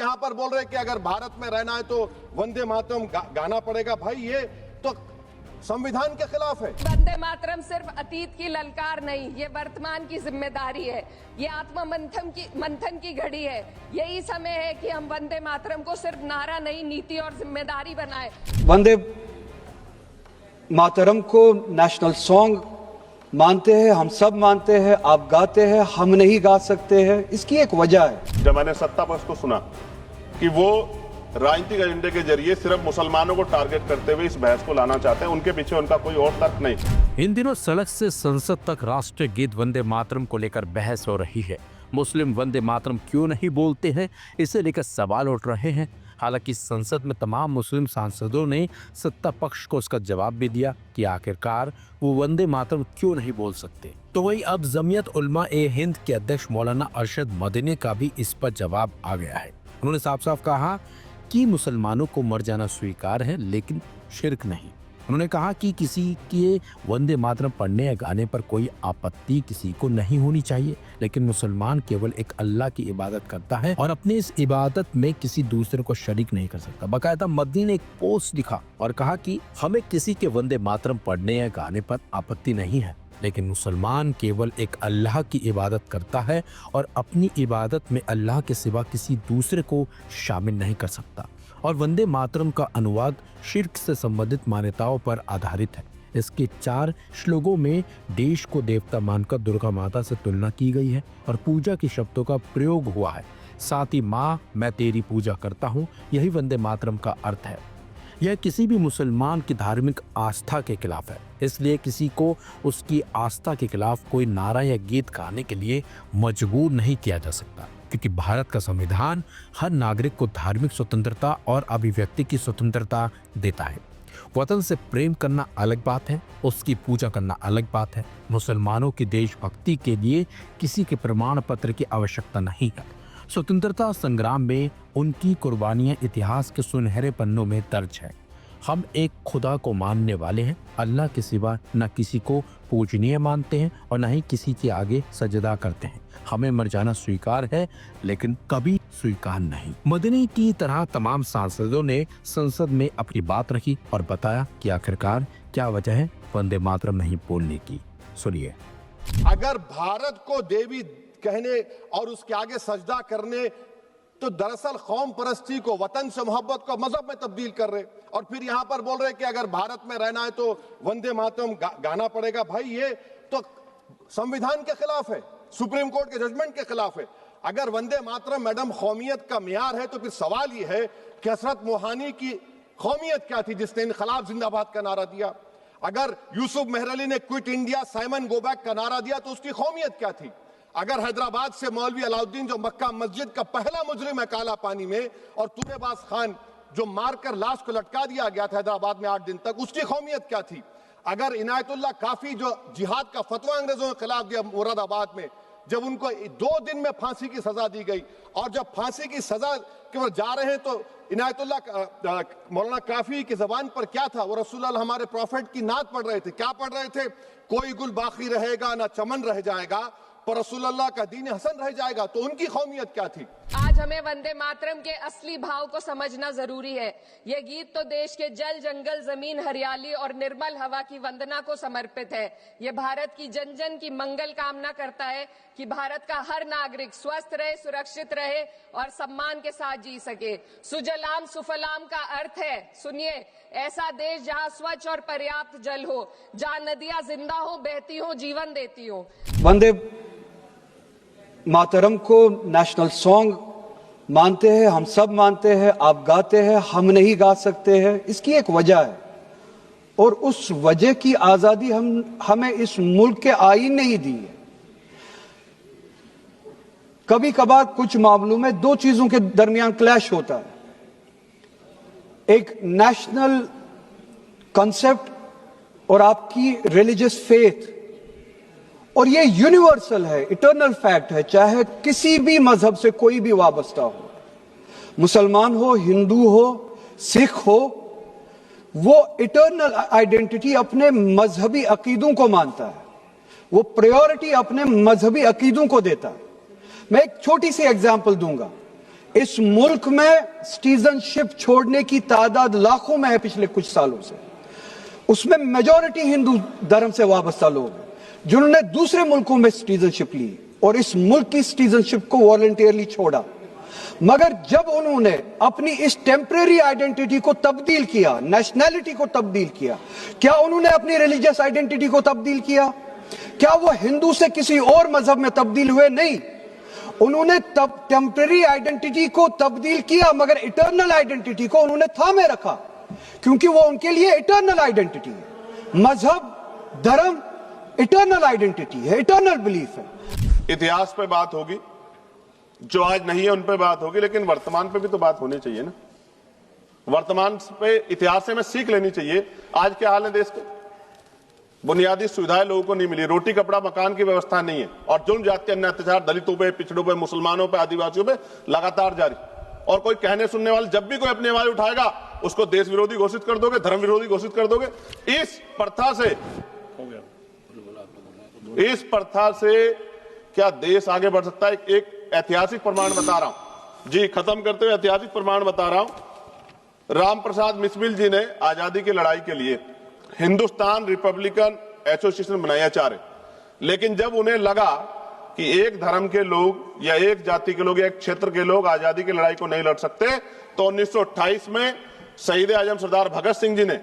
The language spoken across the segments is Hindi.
यहाँ पर बोल रहे हैं कि अगर भारत में रहना है तो वंदे मातरम गाना पड़ेगा। भाई ये तो संविधान के खिलाफ है। वंदे मातरम सिर्फ अतीत की ललकार नहीं, ये वर्तमान की जिम्मेदारी है। ये आत्म मंथन की घड़ी है। यही समय है कि हम वंदे मातरम को सिर्फ नारा नहीं, नीति और जिम्मेदारी बनाए। वंदे मातरम को नेशनल सॉन्ग मानते हैं, हम सब मानते हैं। आप गाते हैं, हम नहीं गा सकते हैं। इसकी एक वजह है। जब मैंने सत्ता पक्ष को सुना कि वो राजनीतिक एजेंडे के जरिए सिर्फ मुसलमानों को टारगेट करते हुए इस बहस को लाना चाहते हैं, उनके पीछे उनका कोई और तर्क नहीं। इन दिनों सड़क से संसद तक राष्ट्रीय गीत वंदे मातरम को लेकर बहस हो रही है। मुस्लिम वंदे मातरम क्यों नहीं बोलते हैं, इसे लेकर सवाल उठ रहे हैं। हालांकि संसद में तमाम मुस्लिम सांसदों ने सत्ता पक्ष को उसका जवाब भी दिया कि आखिरकार वो वंदे मातरम क्यों नहीं बोल सकते। तो वही अब जमीयत उलमा ए हिंद के अध्यक्ष मौलाना अरशद मदनी का भी इस पर जवाब आ गया है। उन्होंने साफ साफ कहा कि मुसलमानों को मर जाना स्वीकार है, लेकिन शिर्क नहीं। उन्होंने कहा कि किसी के वंदे मातरम पढ़ने या गाने पर कोई आपत्ति किसी को नहीं होनी चाहिए, लेकिन मुसलमान केवल एक अल्लाह की इबादत करता है और अपनी इस इबादत में किसी दूसरे को शरीक नहीं कर सकता। बाकायदा मदनी ने एक पोस्ट लिखा और कहा कि हमें किसी के वंदे मातरम पढ़ने या गाने पर आपत्ति नहीं है, लेकिन मुसलमान केवल एक अल्लाह की इबादत करता है और अपनी इबादत में अल्लाह के सिवा किसी दूसरे को शामिल नहीं कर सकता। और वंदे मातरम का अनुवाद शिर्क से संबंधित मान्यताओं पर आधारित है। इसके 4 श्लोकों में देश को देवता मानकर दुर्गा माता से तुलना की गई है और पूजा के शब्दों का प्रयोग हुआ है। साथ ही माँ मैं तेरी पूजा करता हूँ, यही वंदे मातरम का अर्थ है। यह किसी भी मुसलमान की धार्मिक आस्था के खिलाफ है, इसलिए किसी को उसकी आस्था के खिलाफ कोई नारा या गीत गाने के लिए मजबूर नहीं किया जा सकता, क्योंकि भारत का संविधान हर नागरिक को धार्मिक स्वतंत्रता और अभिव्यक्ति की स्वतंत्रता देता है। वतन से प्रेम करना अलग बात है, उसकी पूजा करना अलग बात है। मुसलमानों की देशभक्ति के लिए किसी के प्रमाण पत्र की आवश्यकता नहीं है। स्वतंत्रता संग्राम में उनकी कुर्बानियां इतिहास के सुनहरे पन्नों में दर्ज है। हम एक खुदा को मानने वाले हैं, अल्लाह के सिवा न किसी को पूजनीय मानते हैं और न ही किसी के आगे सजदा करते हैं। हमें मर जाना स्वीकार है, लेकिन कभी स्वीकार नहीं। मदनी की तरह तमाम सांसदों ने संसद में अपनी बात रखी और बताया कि आखिरकार क्या वजह है वंदे मातरम नहीं बोलने की। सुनिए। अगर भारत को देवी कहने और उसके आगे सजदा करने तो दरअसल कौम परस्ती को, वतन से मोहब्बत को मजहब में तब्दील कर रहे, और फिर यहां पर बोल रहे कि अगर भारत में रहना है तो वंदे मातरम गाना पड़ेगा। भाई ये तो संविधान के खिलाफ है, सुप्रीम कोर्ट के जजमेंट के खिलाफ है। अगर वंदे मातरम मैडम कौमियत का मियार है तो फिर सवाल ये है कि हसरत मोहानी की कौमियत क्या थी जिसने इनकलाब जिंदाबाद का नारा दिया? अगर यूसुफ मेहरली ने quit India Simon go back का नारा दिया तो उसकी कौमियत क्या थी? अगर हैदराबाद से मौलवी अलाउद्दीन जो मक्का मस्जिद का पहला मुजरिम है काला पानी में, और तूरेबाज खान जो मारकर लाश को लटका दिया गया था हैदराबाद में 8 दिन तक, उसकी कौमियत क्या थी? अगर इनायतुल्लाह काफी जो जिहाद का फतवा अंग्रेजों के खिलाफ दिया मुरादाबाद में, जब उनको 2 दिन में फांसी की सजा दी गई, और जब फांसी की सजा के वो जा रहे हैं तो इनायतुल्लाह मौलाना काफी की जबान पर क्या था? वो रसूलुल्लाह हमारे प्रॉफिट की नात पढ़ रहे थे। क्या पढ़ रहे थे? कोई गुल बाकी रहेगा ना चमन रह जाएगा, पर रसूलुल्लाह का दीन हसन रह जाएगा। तो उनकी कौमियत क्या थी? आज हमें वंदे मातरम के असली भाव को समझना जरूरी है। यह गीत तो देश के जल जंगल जमीन हरियाली और निर्मल हवा की वंदना को समर्पित है। यह भारत की जन जन की मंगल कामना करता है कि भारत का हर नागरिक स्वस्थ रहे, सुरक्षित रहे और सम्मान के साथ जी सके। सुजलाम सुफलाम का अर्थ है, सुनिए, ऐसा देश जहां स्वच्छ और पर्याप्त जल हो, जहां नदियां जिंदा हो, बहती हो, जीवन देती हो। वंदे मातरम को नेशनल सॉन्ग मानते हैं, हम सब मानते हैं। आप गाते हैं, हम नहीं गा सकते हैं। इसकी एक वजह है, और उस वजह की आजादी हमें इस मुल्क के आईन ने ही दी है। कभी कभार कुछ मामलों में 2 चीजों के दरमियान क्लैश होता है, एक नेशनल कॉन्सेप्ट और आपकी रिलीजियस फेथ, और ये यूनिवर्सल है, इटर्नल फैक्ट है। चाहे किसी भी मजहब से कोई भी वाबस्ता हो, मुसलमान हो, हिंदू हो, सिख हो, वो इटर्नल आइडेंटिटी अपने मजहबी अकीदों को मानता है, वो प्रायोरिटी अपने मजहबी अकीदों को देता है। मैं एक छोटी सी एग्जांपल दूंगा। इस मुल्क में सिटीजनशिप छोड़ने की तादाद लाखों में है पिछले कुछ सालों से। उसमें मेजॉरिटी हिंदू धर्म से वाबस्ता लोग हैं जिन्होंने दूसरे मुल्कों में सिटीजनशिप ली और इस मुल्क की सिटीजनशिप को वॉलंटियरली छोड़ा। मगर जब उन्होंने अपनी इस टेम्परेरी आइडेंटिटी को तब्दील किया, नेशनैलिटी को तब्दील किया, क्या उन्होंने अपनी रिलीजियस आइडेंटिटी को तब्दील किया? क्या वो हिंदू से किसी और मजहब में तब्दील हुए? नहीं, उन्होंने तब टेम्परेरी आइडेंटिटी को तब्दील किया मगर इटर्नल आइडेंटिटी को उन्होंने थामे रखा, क्योंकि वो उनके लिए इटर्नल आइडेंटिटी है। मजहब, धर्म इटर्नल आइडेंटिटी है, इटर्नल बिलीफ है। इतिहास पे बात होगी, जो आज नहीं है उन पे बात होगी, लेकिन वर्तमान पे भी तो बात होनी चाहिए ना। वर्तमान पे इतिहास से हमें सीख लेनी चाहिए। आज क्या हाल है देश के? बुनियादी सुविधाएं लोगों को नहीं मिली, रोटी कपड़ा मकान की व्यवस्था नहीं है, और जुल्म जाति अन्य अत्याचार दलितों पे, पिछड़ों पे, मुसलमानों पे, आदिवासियों पे लगातार जारी। और कोई कहने सुनने वाले जब भी कोई अपनी आवाज उठाएगा उसको देश विरोधी घोषित कर दोगे, धर्म विरोधी घोषित कर दोगे। इस प्रथा से क्या देश आगे बढ़ सकता है? एक ऐतिहासिक प्रमाण बता रहा हूं जी, खत्म करते हुए ऐतिहासिक प्रमाण बता रहा हूं। राम प्रसाद मिसमिल जी ने आजादी की लड़ाई के लिए हिंदुस्तान रिपब्लिकन एसोसिएशन बनाया चाहे, लेकिन जब उन्हें लगा कि एक धर्म के लोग या एक जाति के लोग या एक क्षेत्र के लोग आजादी की लड़ाई को नहीं लड़ सकते, तो 1928 में शहीद आजम सरदार भगत सिंह जी ने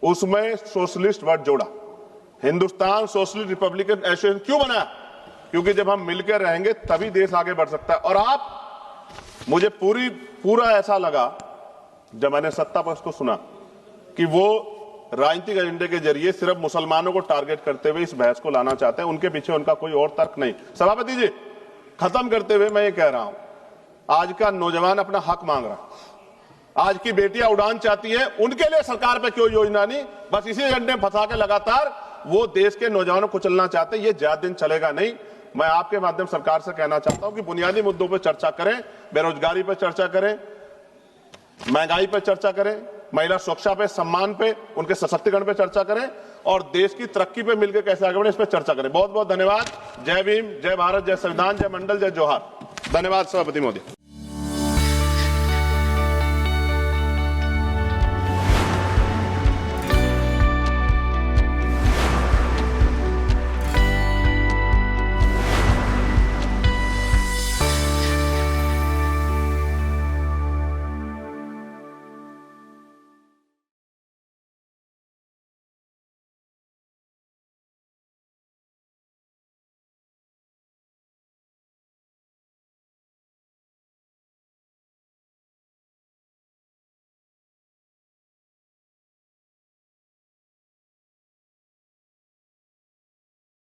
उसमें सोशलिस्ट वर्ड जोड़ा। हिंदुस्तान सोशलिस्ट रिपब्लिकन एसोसिएशन क्यों बनाया? क्योंकि जब हम मिलकर रहेंगे तभी देश आगे बढ़ सकता है। और मुझे पूरा ऐसा लगा जब मैंने सत्ता पक्ष को सुना कि वो राजनीतिक एजेंडे के जरिए सिर्फ मुसलमानों को टारगेट करते हुए इस बहस को लाना चाहते हैं, उनके पीछे उनका कोई और तर्क नहीं। सभापति जी, खत्म करते हुए मैं ये कह रहा हूं, आज का नौजवान अपना हक मांग रहा है, आज की बेटियां उड़ान चाहती हैं, उनके लिए सरकार पे कोई योजना नहीं, बस इसी एजेंडे में फंसा के लगातार वो देश के नौजवानों को चलना चाहते हैं। ये ज्यादा दिन चलेगा नहीं। मैं आपके माध्यम सरकार से कहना चाहता हूं कि बुनियादी मुद्दों पर चर्चा करें, बेरोजगारी पर चर्चा करें, महंगाई पर चर्चा करें, महिला सुरक्षा पे, सम्मान पे, उनके सशक्तिकरण पे चर्चा करें, और देश की तरक्की पे मिलकर कैसे आगे बढ़े इस पर चर्चा करें। बहुत बहुत धन्यवाद। जय भीम, जय भारत, जय संविधान, जय मंडल, जय जोहार। धन्यवाद सभापति महोदय।